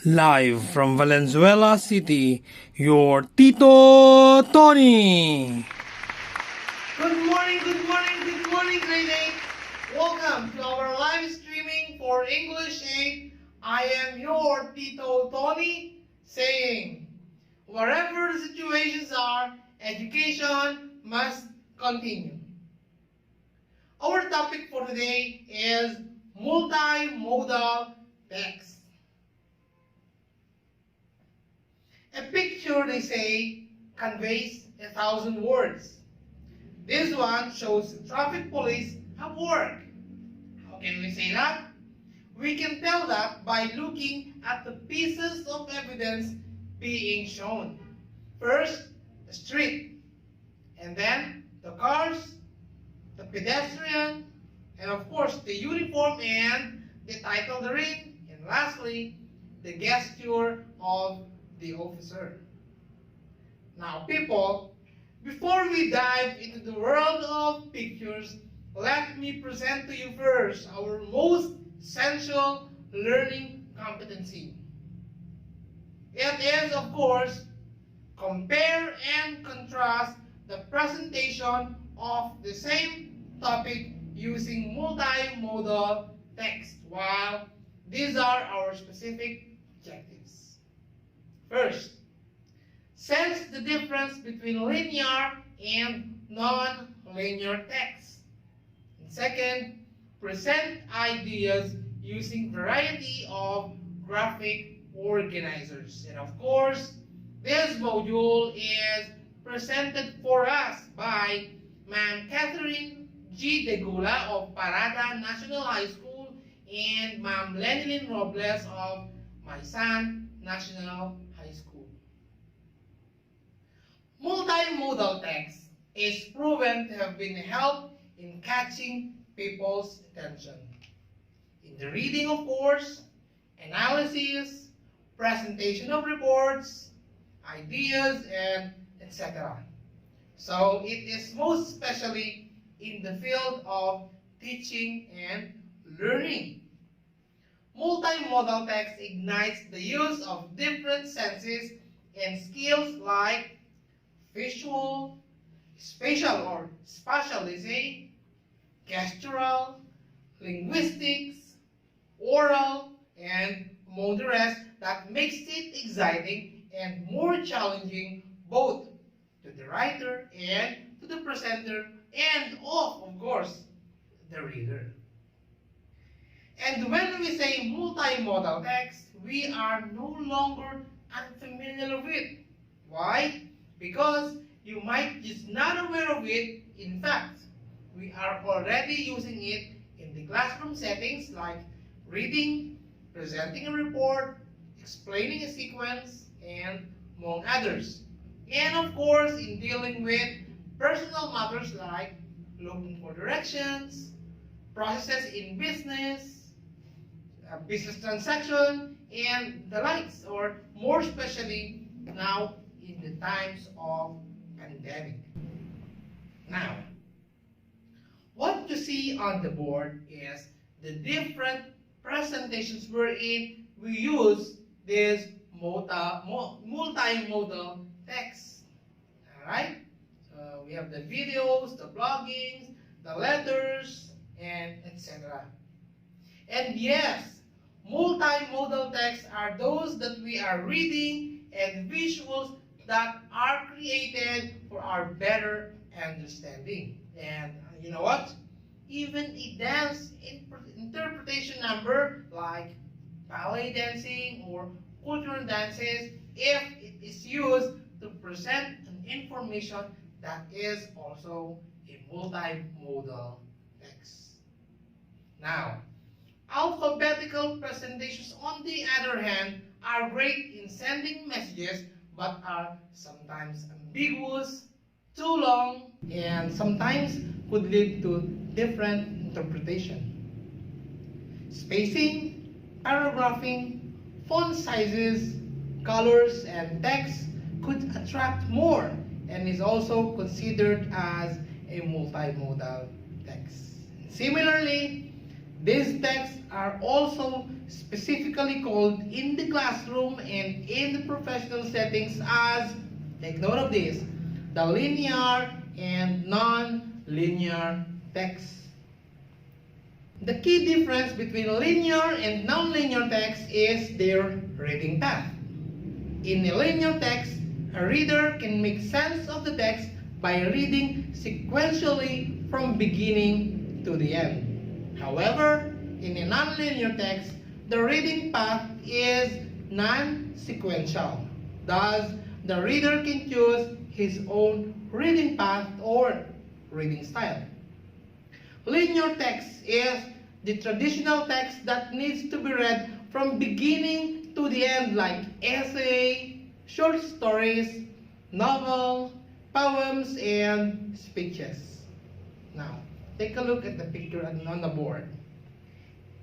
Live from Valenzuela City, your Tito Tony. Good morning, grade 8. Welcome to our live streaming for English 8. I am your Tito Tony saying, wherever the situations are, education must continue. Our topic for today is multi-modal text. A picture, they say, conveys 1,000 words. This one shows traffic police have work. How can we say that? We can tell that by looking at the pieces of evidence being shown. First, the street, and then the cars, the pedestrian, and of course the uniform and the title therein, and lastly, the gesture of the officer. Now, people, before we dive into the world of pictures, let me present to you first our most essential learning competency. It is, of course, compare and contrast the presentation of the same topic using multimodal text, while these are our specific objectives. First, sense the difference between linear and non-linear text. And second, present ideas using variety of graphic organizers. And of course, this module is presented for us by Ma'am Catherine G. Degula of Parada National High School and Ma'am Lenilyn Robles of Maisan National High School. Multimodal text is proven to have been a help in catching people's attention. In the reading, of course, analysis, presentation of reports, ideas, and etc. So it is most especially in the field of teaching and learning. Multimodal text ignites the use of different senses and skills like visual, spatial or spatial, they say, gestural, linguistics, oral, and among the rest that makes it exciting and more challenging both to the writer and to the presenter and of course, the reader. And when we say multimodal text, we are no longer unfamiliar with it. Why? Because you might just not aware of it. In fact, we are already using it in the classroom settings like reading, presenting a report, explaining a sequence, and among others. And of course, in dealing with personal matters like looking for directions, processes in business, business transaction, and the likes, or more especially now in the times of pandemic. Now, what you see on the board is the different presentations wherein we use this multimodal text. Alright? So we have the videos, the bloggings, the letters, and etc. And yes, multimodal texts are those that we are reading and visuals that are created for our better understanding. And you know what? Even a dance interpretation number like ballet dancing or cultural dances, if it is used to present an information, that is also a multimodal text. Now, alphabetical presentations, on the other hand, are great in sending messages but are sometimes ambiguous, too long, and sometimes could lead to different interpretation. Spacing, paragraphing, font sizes, colors, and text could attract more and is also considered as a multimodal text. Similarly, These texts are also specifically called in the classroom and in the professional settings as, take note of this, the linear and non-linear text. The key difference between linear and non-linear text is their reading path. In a linear text, a reader can make sense of the text by reading sequentially from beginning to the end. However, in a non-linear text, the reading path is non-sequential. Thus, the reader can choose his own reading path or reading style. Linear text is the traditional text that needs to be read from beginning to the end, like essay, short stories, novel, poems, and speeches. Now, take a look at the picture on the board.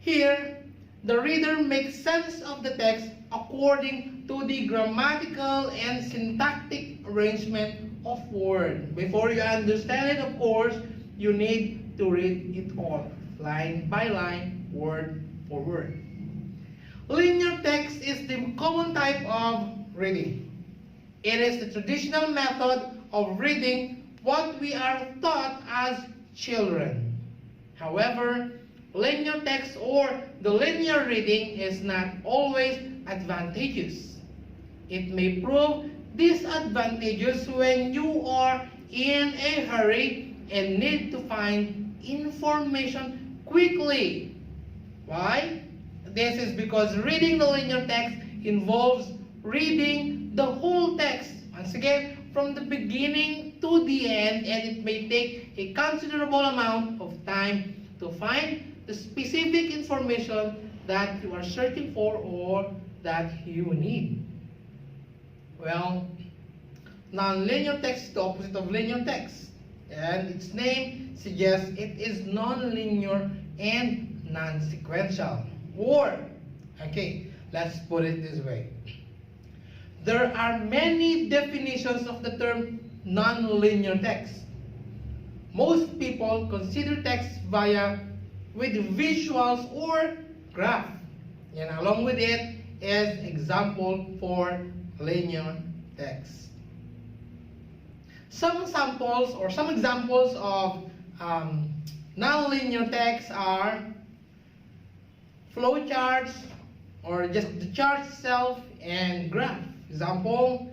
Here, the reader makes sense of the text according to the grammatical and syntactic arrangement of words. Before you understand it, of course, you need to read it all, line by line, word for word. Linear text is the common type of reading. It is the traditional method of reading what we are taught as children. However, linear text or the linear reading is not always advantageous. It may prove disadvantageous when you are in a hurry and need to find information quickly. Why? This is because reading the linear text involves reading the whole text, once again, from the beginning to the end, and it may take a considerable amount of time to find the specific information that you are searching for or that you need. Well, non-linear text is the opposite of linear text, and its name suggests it is non-linear and non-sequential. Or, okay, let's put it this way. There are many definitions of the term non-linear text. Most people consider text with visuals or graph, and along with it is example for linear text. Some examples of non-linear text are flowcharts, or just the chart itself, and graph. Example,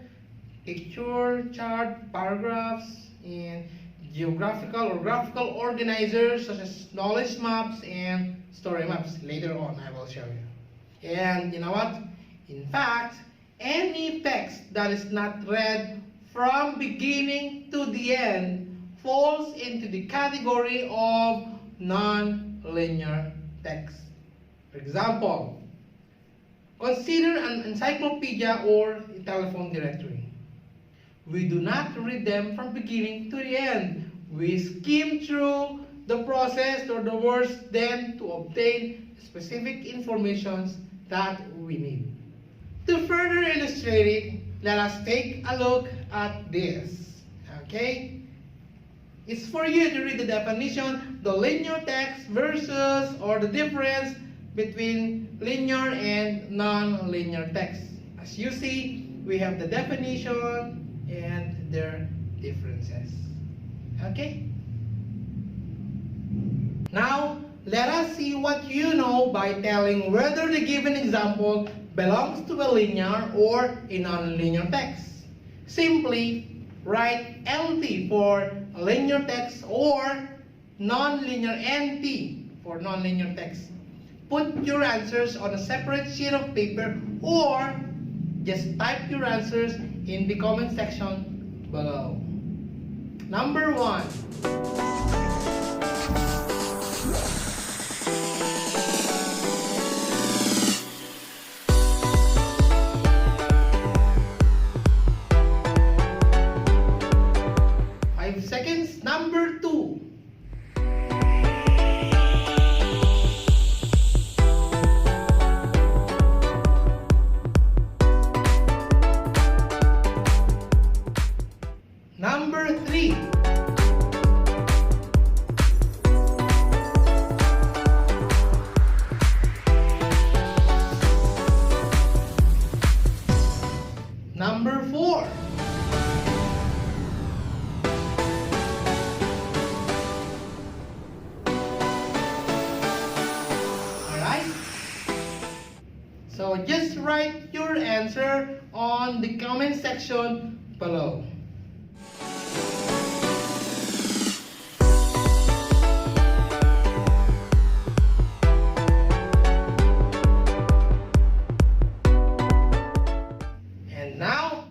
picture, chart, paragraphs, and geographical or graphical organizers such as knowledge maps and story maps. Later on, I will show you. And you know what? In fact, any text that is not read from beginning to the end falls into the category of non-linear text. For example, consider an encyclopedia or a telephone directory. We do not read them from beginning to the end. We skim through the process or the words then to obtain specific information that we need. To further illustrate it, let us take a look at this. Okay? It's for you to read the definition, the linear text versus, or the difference between linear and non-linear text. As you see, we have the definition and their differences. Okay? Now, let us see what you know by telling whether the given example belongs to a linear or a non-linear text. Simply write LT for linear text or non-linear NT for non-linear text. Put your answers on a separate sheet of paper or just type your answers in the comment section below. Number 1. Seconds. Number 2. Number 3. Number 4. Alright? So just write your answer on the comment section below. And now,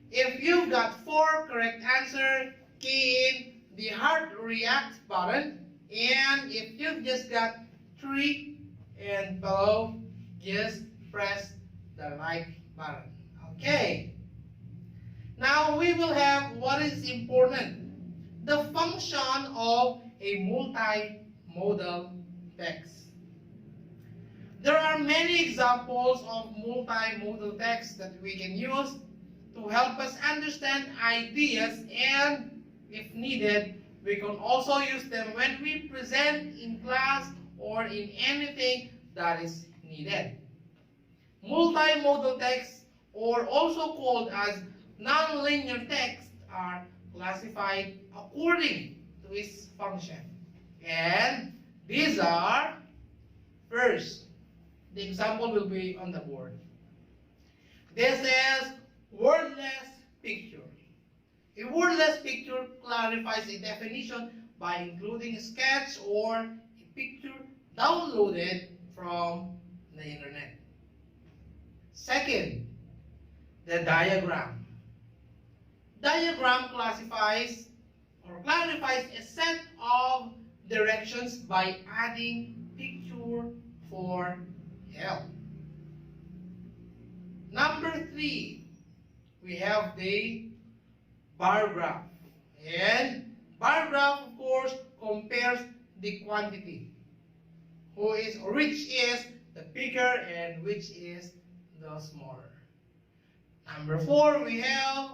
if you've got 4 correct answers, key in the heart react button. And if you've just got 3 and below, just press the like button. Okay. Now we will have what is important. The function of a multi-modal text. There are many examples of multi-modal text that we can use to help us understand ideas, and if needed, we can also use them when we present in class or in anything that is needed. Multimodal text, or also called as nonlinear text, are classified according to its function. And these are, first, the example will be on the board. This is wordless picture. A wordless picture clarifies a definition by including a sketch or a picture downloaded from the internet. Second, the diagram. Diagram classifies or clarifies a set of directions by adding picture for help. Number 3, we have the bar graph. And bar graph, of course, compares the quantity, which is the bigger and which is the smaller. Number 4, we have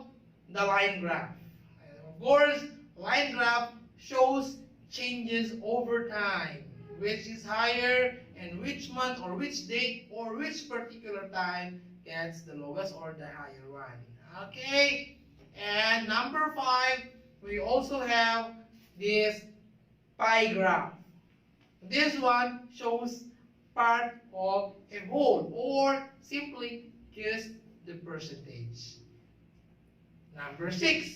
the line graph. And of course, line graph shows changes over time, which is higher and which month or which date or which particular time gets the lowest or the higher one. Okay? And number 5, we also have this pie graph. This one shows part of a whole, or simply just the percentage. Number 6,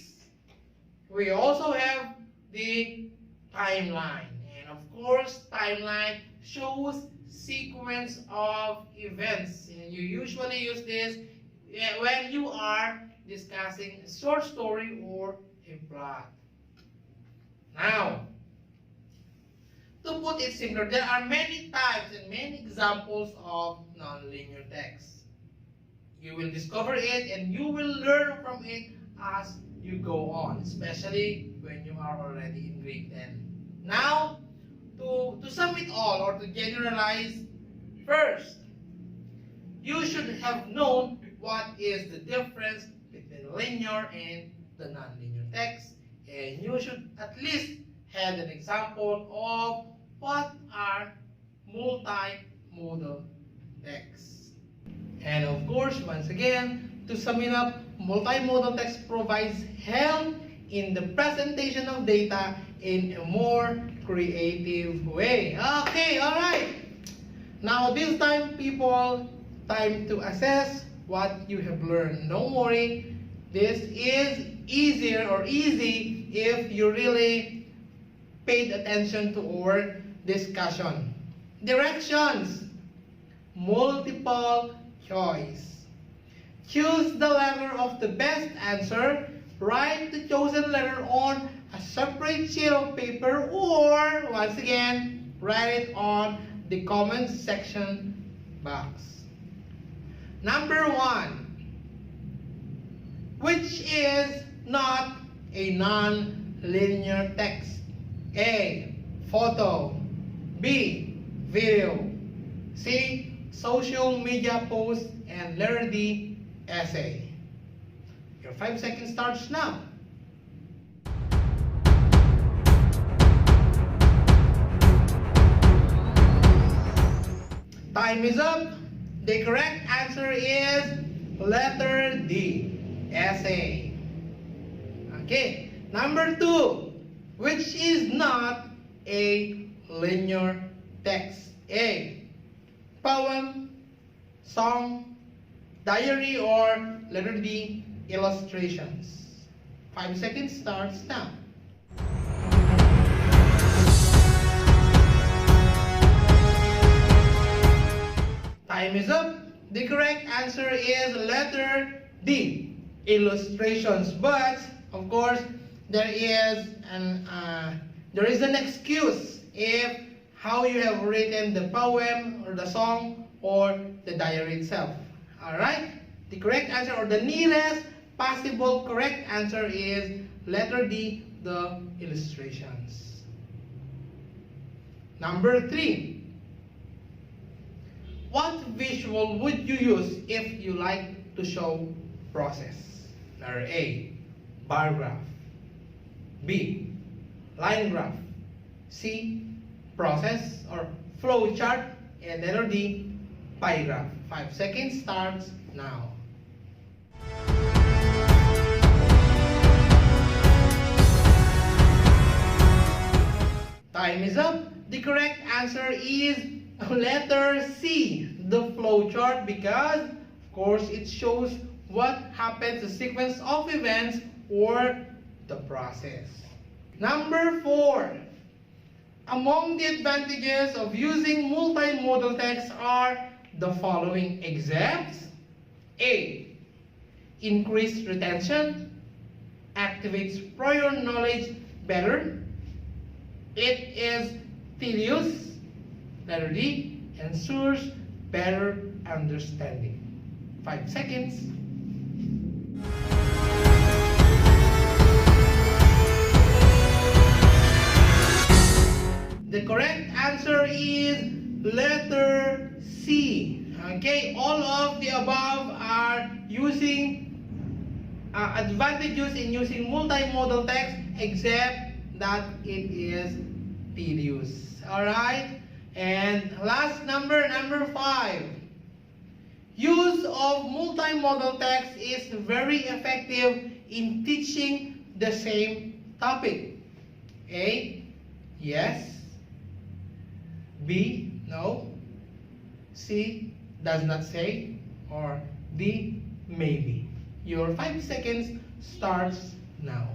we also have the timeline. And of course, timeline shows sequence of events. And you usually use this when you are discussing a short story or a plot. Now, to put it simpler, there are many types and many examples of nonlinear text. You will discover it and you will learn from it as you go on, especially when you are already in grade 10. Now, to sum it all or to generalize, first, you should have known what is the difference between linear and the nonlinear text, and you should at least have an example of what are multimodal texts. And of course, once again, to sum it up, multimodal text provides help in the presentation of data in a more creative way. Okay, alright. Now this time, people, time to assess what you have learned. Don't worry, this is easier or easy if you really paid attention to our discussion. Directions. Multiple choice. Choose the letter of the best answer. Write the chosen letter on a separate sheet of paper, or once again, write it on the comment section box. Number 1. Which is not a non-linear text? A. Photo. B. Video. C. Social media post. And letter D. Essay. Your 5 seconds starts now. Time is up. The correct answer is Letter D, essay. Okay, number 2, which is not a linear text? A, poem, song, diary, or letter D, illustrations. 5 seconds starts now. Time is up. The correct answer is letter D, illustrations. But of course, there is an excuse if how you have written the poem or the song or the diary itself. All right. The correct answer, or the nearest possible correct answer, is letter D, the illustrations. Number 3. What visual would you use if you like to show process? Letter A, bar graph. B, line graph. C, process or flow chart. And letter D, pie graph. 5 seconds starts now. Time is up. The correct answer is letter C, the flow chart, because of course it shows what happens, the sequence of events or the process. Number 4. Among the advantages of using multimodal text are the following examples. A, increased retention, activates prior knowledge better. It is tedious. Letter D, ensures better understanding. 5 seconds. The correct answer is letter C. Okay, all of the above are using advantages in using multimodal text, except that it is tedious. Alright? And last number 5. Use of multimodal text is very effective in teaching the same topic. A, yes. B, no. C, does not say. Or D, maybe. Your 5 seconds starts now.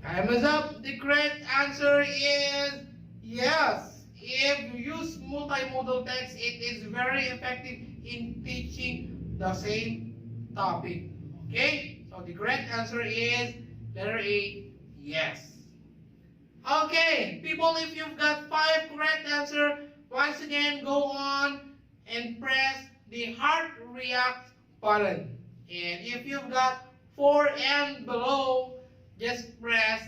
Time is up. The correct answer is yes. If you use multimodal text, it is very effective in teaching the same topic. Okay? So the correct answer is letter A, yes. Okay, people, if you've got 5 correct answers, once again, go on and press the heart react button. And if you've got 4 and below, just press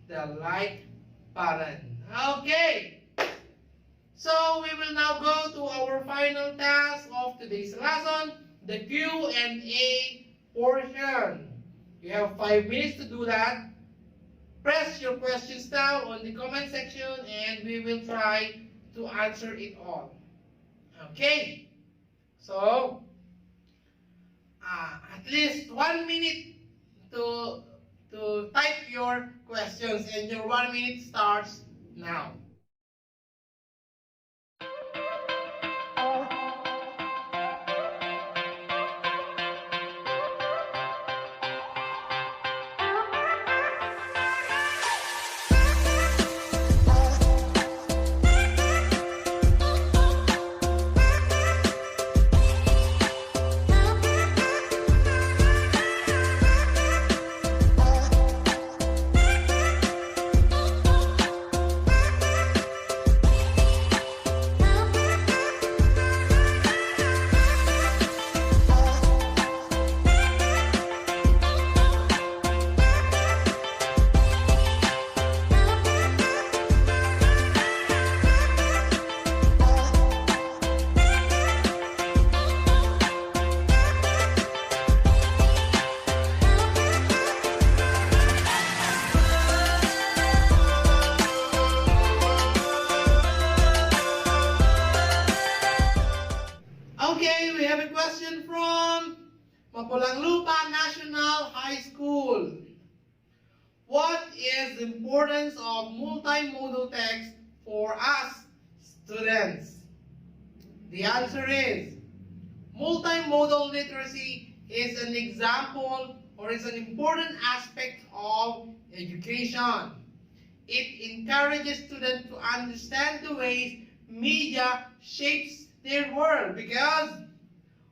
the like button. Okay. So we will now go to our final task of today's lesson, the Q&A portion. You have 5 minutes to do that. Press your questions down on the comment section and we will try to answer it all. Okay. So, at least 1 minute to type your questions, and your 1 minute starts now. Mapulanglupa National High School. What is the importance of multimodal text for us students? The answer is multimodal literacy is an example or is an important aspect of education. It encourages students to understand the ways media shapes their world, because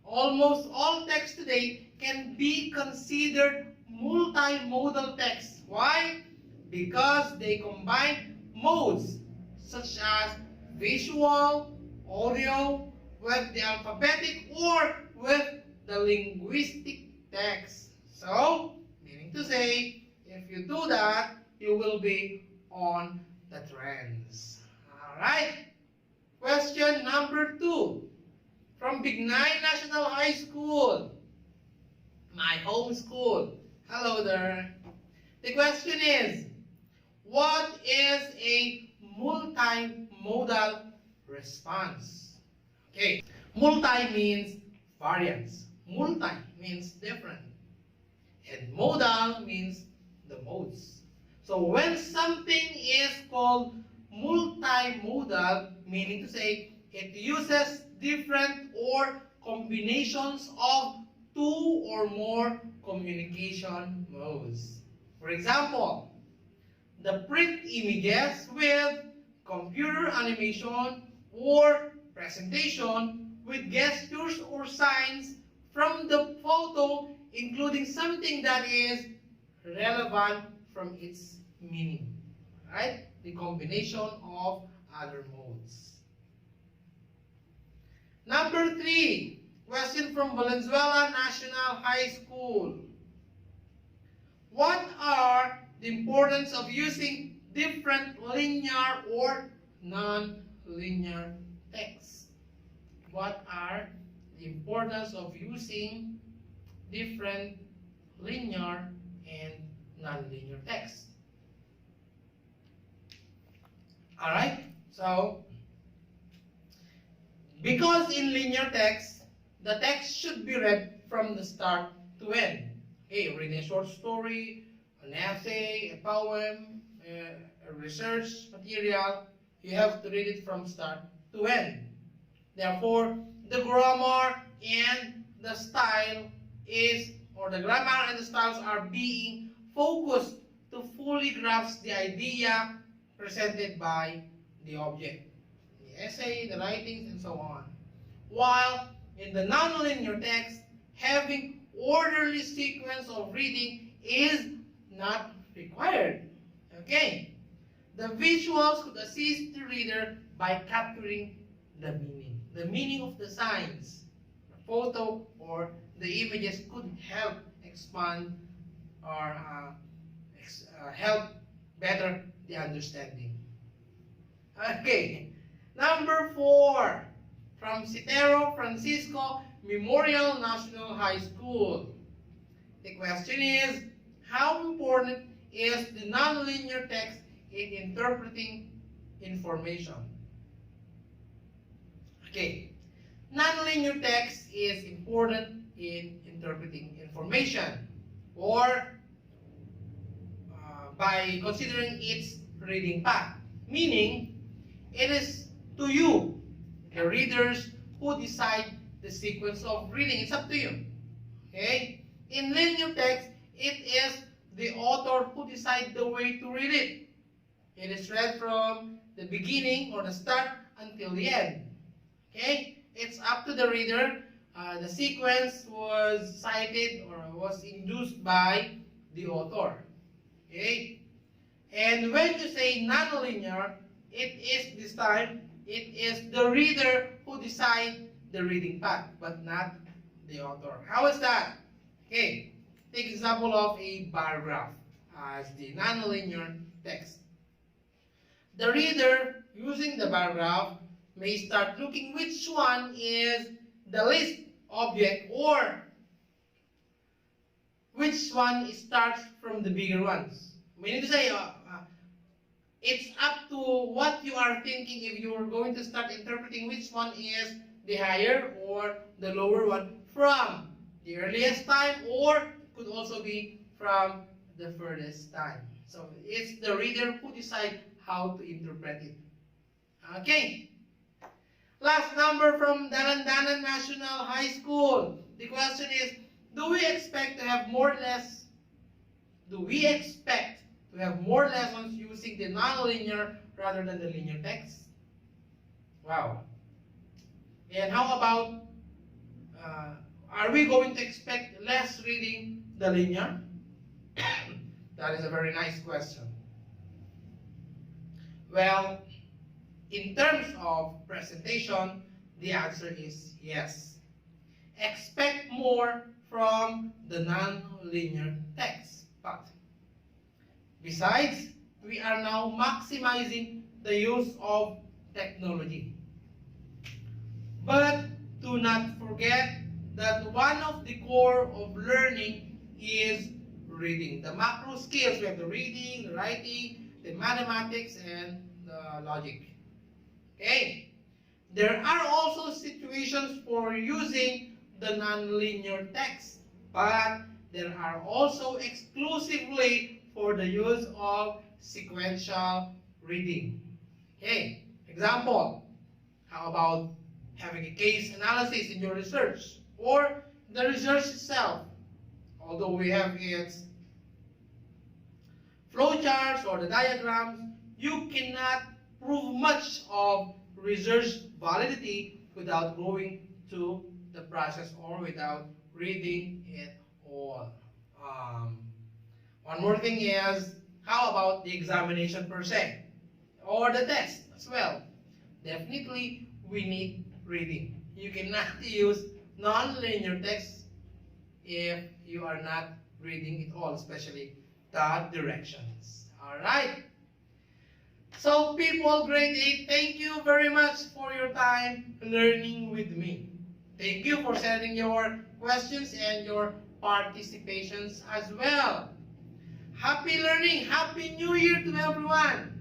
almost all text today can be considered multimodal text. Why? Because they combine modes such as visual, audio, with the alphabetic, or with the linguistic text. So, meaning to say, if you do that, you will be on the trends. Alright? Question number 2 from Bignay National High School, my home school. Hello there. The question is, what is a multimodal response? Okay, multi means variance, multi means different, and modal means the modes. So when something is called multimodal, meaning to say it uses different or combinations of two or more communication modes. For example, the print images with computer animation or presentation with gestures or signs from the photo, including something that is relevant from its meaning. Right? The combination of other modes. Number 3, question from Valenzuela National High School. What are the importance of using different linear or non-linear text? What are the importance of using different linear and non-linear text? Alright, so because in linear text, the text should be read from the start to end. Okay, reading a short story, an essay, a poem, a research material, you have to read it from start to end. Therefore, the grammar and the style is, or the grammar and the styles are being focused to fully grasp the idea presented by the object, the essay, the writings, and so on. While in the nonlinear text, having orderly sequence of reading is not required. Okay? The visuals could assist the reader by capturing the meaning of the signs. The photo or the images could help expand or help better the understanding. Okay, number 4 from Citero Francisco Memorial National High School. The question is, how important is the nonlinear text in interpreting information? Okay, nonlinear text is important in interpreting information, or by considering its reading path, meaning it is to you, the readers, who decide the sequence of reading. It's up to you. Okay? In linear text, it is the author who decides the way to read it. It is read from the beginning or the start until the end. Okay? It's up to the reader. The sequence was cited or was induced by the author. Okay? And when you say nonlinear, it is this time, it is the reader who decides the reading path, but not the author. How is that? Okay, take example of a bar graph as the nonlinear text. The reader, using the bar graph, may start looking which one is the least object, or which one starts from the bigger ones. We need to say, it's up to what you are thinking if you are going to start interpreting which one is the higher or the lower one from the earliest time, or it could also be from the furthest time. So it's the reader who decides how to interpret it. Okay. Last number from Dalandanan National High School. The question is, do we expect to have more lessons using the nonlinear rather than the linear text? Wow. And how about, are we going to expect less reading the linear? That is a very nice question. Well, in terms of presentation, the answer is yes. Expect more from the non-linear text. But besides, we are now maximizing the use of technology. But do not forget that one of the core of learning is reading. The macro skills, we have the reading, the writing, the mathematics, and the logic. Okay. There are also situations for using the nonlinear text, but there are also exclusively for the use of sequential reading. Okay. Example, how about having a case analysis in your research, or the research itself, although we have its flowcharts or the diagrams, you cannot prove much of research validity without going to the process or without reading it all. One more thing is, how about the examination per se, or the test as well? Definitely, we need reading. You cannot use non-linear text if you are not reading it all, especially the directions. Alright? So people, grade 8, thank you very much for your time learning with me. Thank you for sending your questions and your participations as well. Happy learning! Happy New Year to everyone!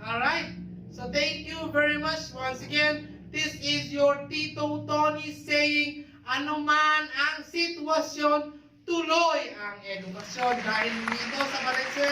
Alright? So thank you very much once again. This is your Tito Tony saying, anuman ang sitwasyon, tuloy ang edukasyon dahil dito sa Valenzuela.